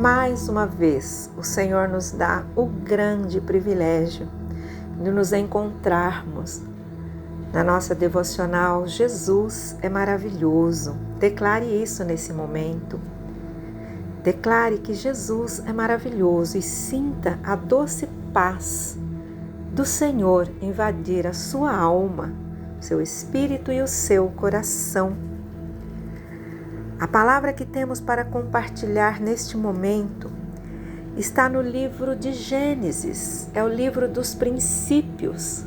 Mais uma vez, o Senhor nos dá o grande privilégio de nos encontrarmos na nossa devocional Jesus é maravilhoso. Declare isso nesse momento. Declare que Jesus é maravilhoso e sinta a doce paz do Senhor invadir a sua alma, seu espírito e o seu coração. A palavra que temos para compartilhar neste momento está no livro de Gênesis, é o livro dos princípios.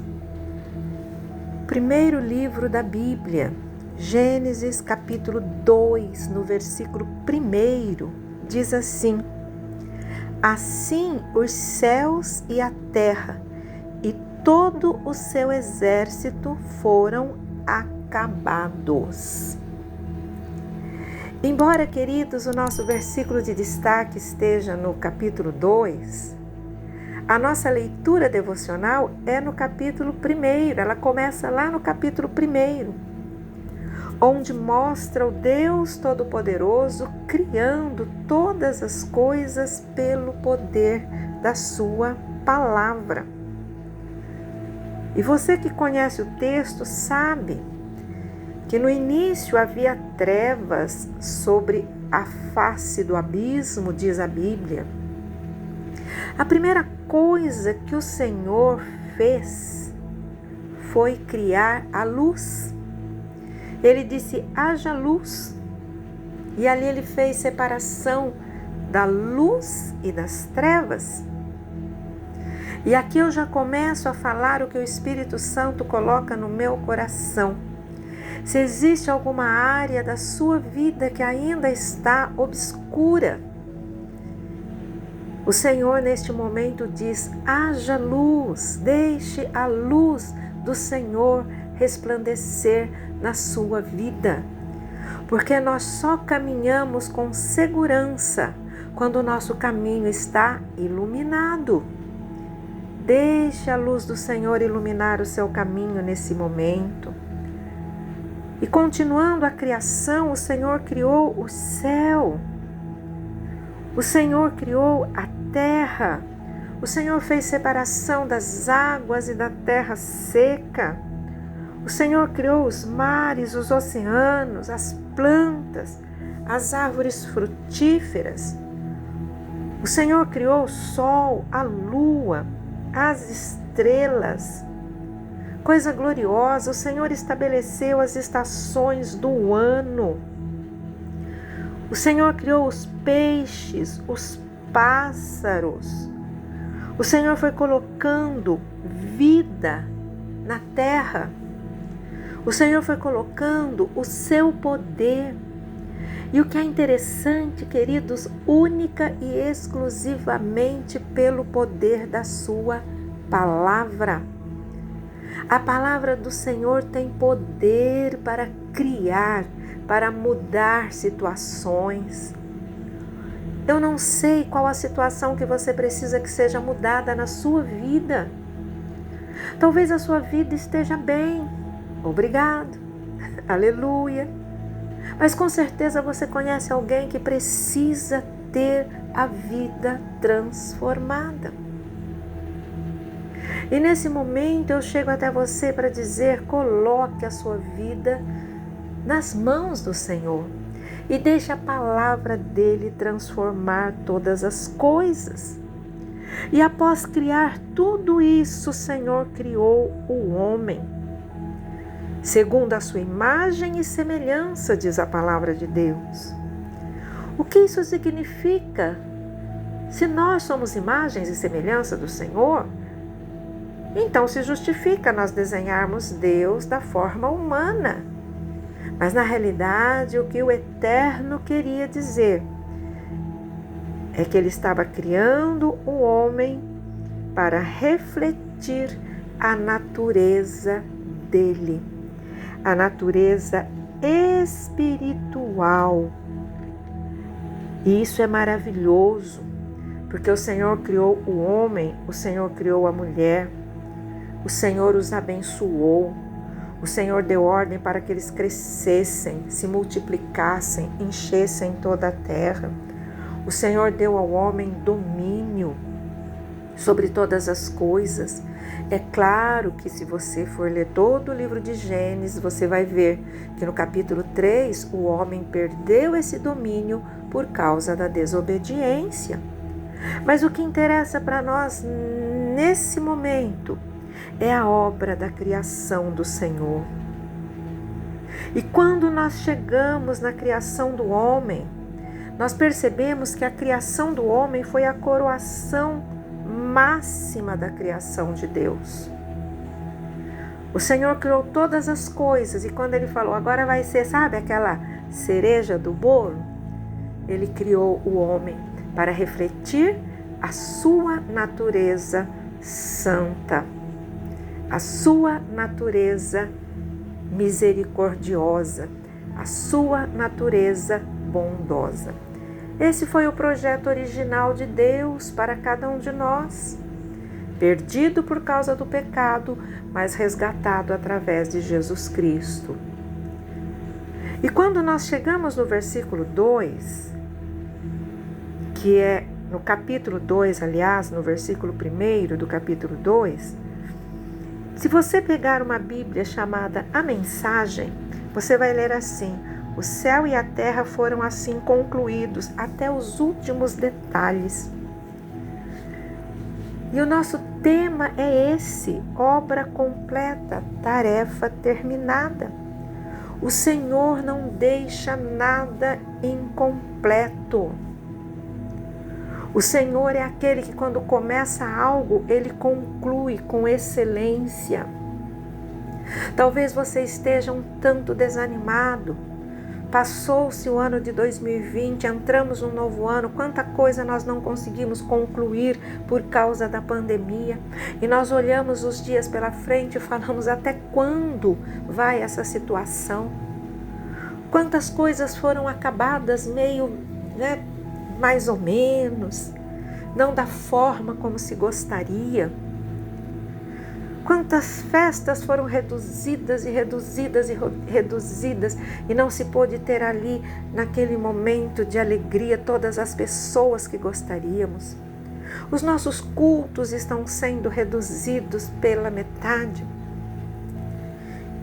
Primeiro livro da Bíblia, Gênesis capítulo 2, no versículo 1, diz assim: Assim os céus e a terra e todo o seu exército foram acabados. Embora, queridos, o nosso versículo de destaque esteja no capítulo 2, a nossa leitura devocional é no capítulo 1, ela começa lá no capítulo 1, onde mostra o Deus Todo-Poderoso criando todas as coisas pelo poder da sua palavra. E você que conhece o texto sabe que no início havia trevas sobre a face do abismo, diz a Bíblia. A primeira coisa que o Senhor fez foi criar a luz. Ele disse: haja luz. E ali ele fez separação da luz e das trevas. E aqui eu já começo a falar o que o Espírito Santo coloca no meu coração. Se existe alguma área da sua vida que ainda está obscura, o Senhor neste momento diz: haja luz, deixe a luz do Senhor resplandecer na sua vida. Porque nós só caminhamos com segurança quando o nosso caminho está iluminado. Deixe a luz do Senhor iluminar o seu caminho nesse momento. E continuando a criação, o Senhor criou o céu. O Senhor criou a terra. O Senhor fez separação das águas e da terra seca. O Senhor criou os mares, os oceanos, as plantas, as árvores frutíferas. O Senhor criou o sol, a lua, as estrelas. Coisa gloriosa, o Senhor estabeleceu as estações do ano. O Senhor criou os peixes, os pássaros. O Senhor foi colocando vida na terra. O Senhor foi colocando o seu poder. E o que é interessante, queridos, única e exclusivamente pelo poder da sua palavra. A palavra do Senhor tem poder para criar, para mudar situações. Eu não sei qual a situação que você precisa que seja mudada na sua vida. Talvez a sua vida esteja bem. Obrigado. Aleluia. Mas com certeza você conhece alguém que precisa ter a vida transformada. E nesse momento eu chego até você para dizer: coloque a sua vida nas mãos do Senhor e deixe a palavra dele transformar todas as coisas. E após criar tudo isso, o Senhor criou o homem segundo a sua imagem e semelhança, diz a palavra de Deus. O que isso significa? Se nós somos imagens e semelhança do Senhor, então se justifica nós desenharmos Deus da forma humana. Mas na realidade, o que o Eterno queria dizer é que ele estava criando o homem para refletir a natureza dele, a natureza espiritual. E isso é maravilhoso, porque o Senhor criou o homem, o Senhor criou a mulher, o Senhor os abençoou, o Senhor deu ordem para que eles crescessem, se multiplicassem, enchessem toda a terra. O Senhor deu ao homem domínio sobre todas as coisas. É claro que se você for ler todo o livro de Gênesis, você vai ver que no capítulo 3 o homem perdeu esse domínio por causa da desobediência. Mas o que interessa para nós nesse momento é a obra da criação do Senhor. E quando nós chegamos na criação do homem, nós percebemos que a criação do homem foi a coroação máxima da criação de Deus. O Senhor criou todas as coisas e quando Ele falou, agora vai ser, sabe aquela cereja do bolo? Ele criou o homem para refletir a sua natureza santa, a sua natureza misericordiosa, a sua natureza bondosa. Esse foi o projeto original de Deus para cada um de nós, perdido por causa do pecado, mas resgatado através de Jesus Cristo. E quando nós chegamos no versículo 2, que é no capítulo 2, aliás, no versículo 1 do capítulo 2, se você pegar uma Bíblia chamada A Mensagem, você vai ler assim: o céu e a terra foram assim concluídos até os últimos detalhes. E o nosso tema é esse: obra completa, tarefa terminada. O Senhor não deixa nada incompleto. O Senhor é aquele que quando começa algo, Ele conclui com excelência. Talvez você esteja um tanto desanimado. Passou-se o ano de 2020, entramos no novo ano, quanta coisa nós não conseguimos concluir por causa da pandemia. E nós olhamos os dias pela frente e falamos, até quando vai essa situação? Quantas coisas foram acabadas meio, mais ou menos, não da forma como se gostaria. Quantas festas foram reduzidas e não se pôde ter ali, naquele momento de alegria, todas as pessoas que gostaríamos. Os nossos cultos estão sendo reduzidos pela metade.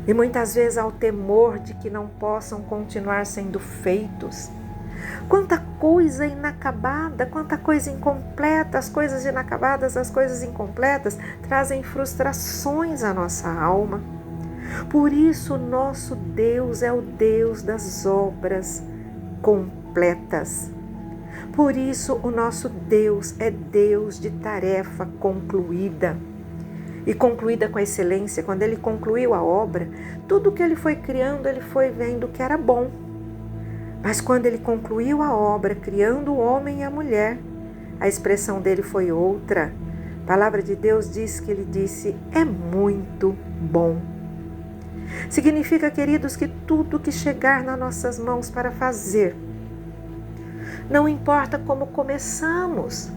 E muitas vezes há o temor de que não possam continuar sendo feitos. Quanta coisa inacabada, quanta coisa incompleta. As coisas inacabadas, as coisas incompletas trazem frustrações à nossa alma. Por isso o nosso Deus é o Deus das obras completas. Por isso o nosso Deus é Deus de tarefa concluída. E concluída com excelência. Quando Ele concluiu a obra, tudo que Ele foi criando, Ele foi vendo que era bom. Mas quando Ele concluiu a obra, criando o homem e a mulher, a expressão dele foi outra. A palavra de Deus diz que Ele disse, é muito bom. Significa, queridos, que tudo que chegar nas nossas mãos para fazer, não importa como começamos,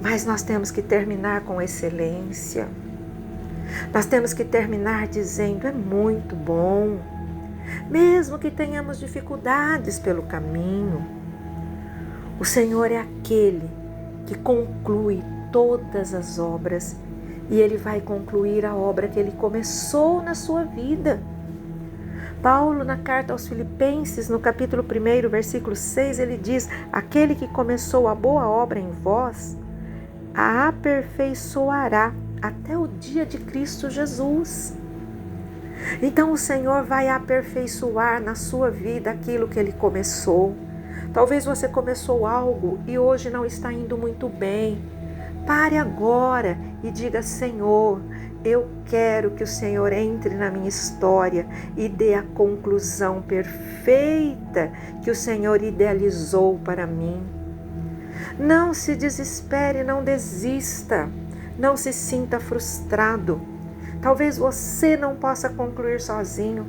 mas nós temos que terminar com excelência. Nós temos que terminar dizendo, é muito bom. Mesmo que tenhamos dificuldades pelo caminho, o Senhor é aquele que conclui todas as obras e Ele vai concluir a obra que Ele começou na sua vida. Paulo, na carta aos Filipenses, no capítulo 1, versículo 6, ele diz, aquele que começou a boa obra em vós, a aperfeiçoará até o dia de Cristo Jesus. Então o Senhor vai aperfeiçoar na sua vida aquilo que Ele começou. Talvez você começou algo e hoje não está indo muito bem. Pare agora e diga, Senhor, eu quero que o Senhor entre na minha história e dê a conclusão perfeita que o Senhor idealizou para mim. Não se desespere, não desista, não se sinta frustrado. Talvez você não possa concluir sozinho,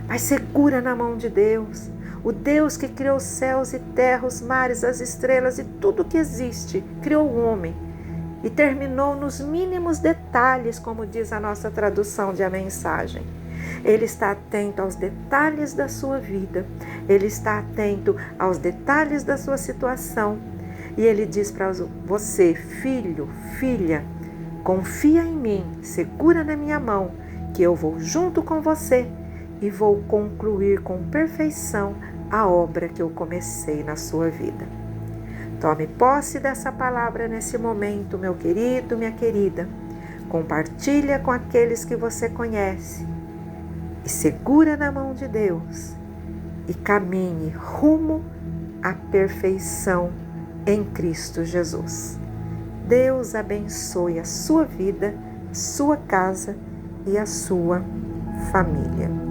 mas segura na mão de Deus. O Deus que criou os céus e terra, os mares, as estrelas e tudo que existe, criou o homem e terminou nos mínimos detalhes, como diz a nossa tradução de A Mensagem. Ele está atento aos detalhes da sua vida, Ele está atento aos detalhes da sua situação E Ele diz para você, filho, filha, confia em mim, segura na minha mão, que eu vou junto com você e vou concluir com perfeição a obra que eu comecei na sua vida. Tome posse dessa palavra nesse momento, meu querido, minha querida. Compartilha com aqueles que você conhece e segura na mão de Deus e caminhe rumo à perfeição em Cristo Jesus. Deus abençoe a sua vida, a sua casa e a sua família.